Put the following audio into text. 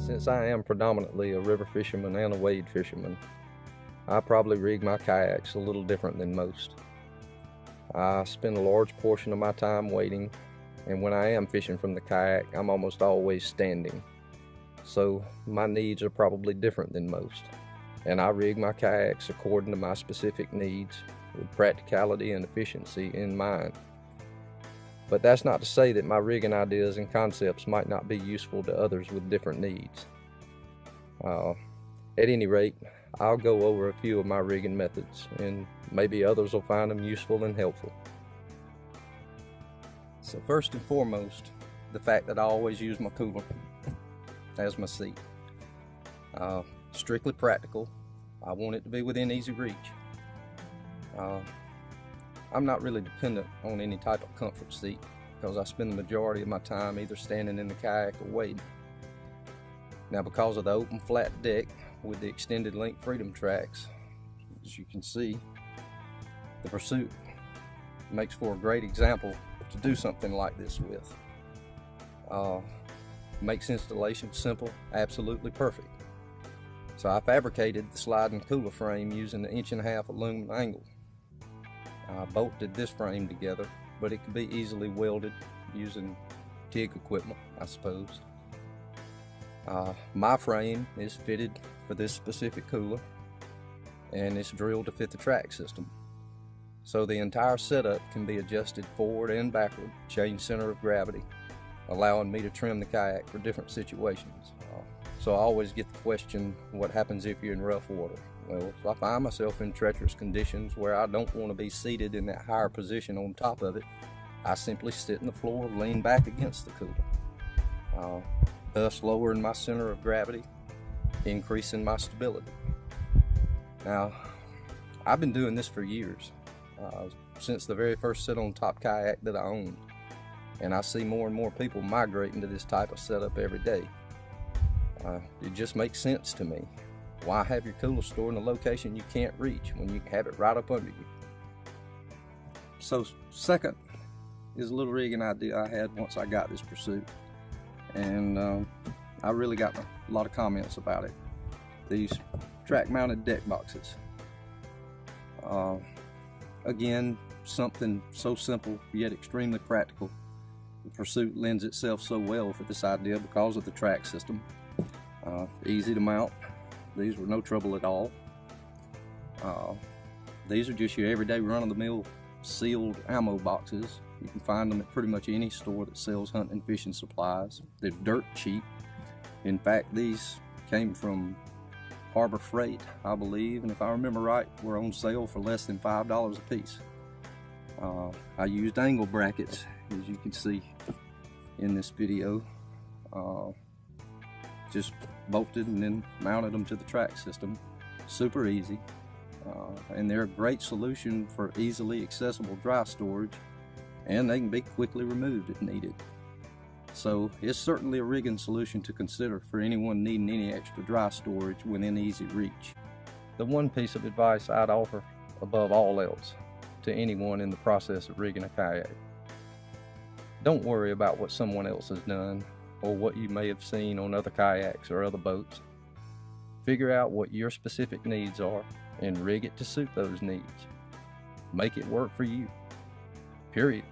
Since I am predominantly a river fisherman and a wade fisherman, I probably rig my kayaks a little different than most. I spend a large portion of my time wading, and when I am fishing from the kayak, I'm almost always standing. So my needs are probably different than most, and I rig my kayaks according to my specific needs with practicality and efficiency in mind. But that's not to say that my rigging ideas and concepts might not be useful to others with different needs. At any rate, I'll go over a few of my rigging methods, and maybe others will find them useful and helpful. So first and foremost, the fact that I always use my cooler as my seat. Strictly practical. I want it to be within easy reach. I'm not really dependent on any type of comfort seat because I spend the majority of my time either standing in the kayak or wading. Now, because of the open flat deck with the extended length freedom tracks, as you can see, the Pursuit makes for a great example to do something like this with. Makes installation simple, absolutely perfect. So I fabricated the sliding cooler frame using an 1.5 inch aluminum angle. I bolted this frame together, but it can be easily welded using TIG equipment, I suppose. My frame is fitted for this specific cooler, and it's drilled to fit the track system. So the entire setup can be adjusted forward and backward, change center of gravity, allowing me to trim the kayak for different situations. So I always get the question, what happens if you're in rough water? Well, if I find myself in treacherous conditions where I don't want to be seated in that higher position on top of it, I simply sit in the floor, lean back against the cooler, thus lowering my center of gravity, increasing my stability. Now, I've been doing this for years, since the very first sit-on-top kayak that I owned, and I see more and more people migrating to this type of setup every day. It just makes sense to me. Why have your cooler stored in a location you can't reach when you can have it right up under you? So second is a little rigging idea I had once I got this Pursuit, and I really got a lot of comments about it. These track mounted deck boxes. Again, something so simple yet extremely practical. The Pursuit lends itself so well for this idea because of the track system. Easy to mount. These were no trouble at all. These are just your everyday run-of-the-mill sealed ammo boxes. You can find them at pretty much any store that sells hunting and fishing supplies. They're dirt cheap. In fact, these came from Harbor Freight, I believe, and if I remember right, were on sale for less than $5 a piece. I used angle brackets, as you can see in this video. Just bolted and then mounted them to the track system. Super easy, and they're a great solution for easily accessible dry storage, and they can be quickly removed if needed. So it's certainly a rigging solution to consider for anyone needing any extra dry storage within easy reach. The one piece of advice I'd offer above all else to anyone in the process of rigging a kayak: don't worry about what someone else has done or what you may have seen on other kayaks or other boats. Figure out what your specific needs are and rig it to suit those needs. Make it work for you. Period.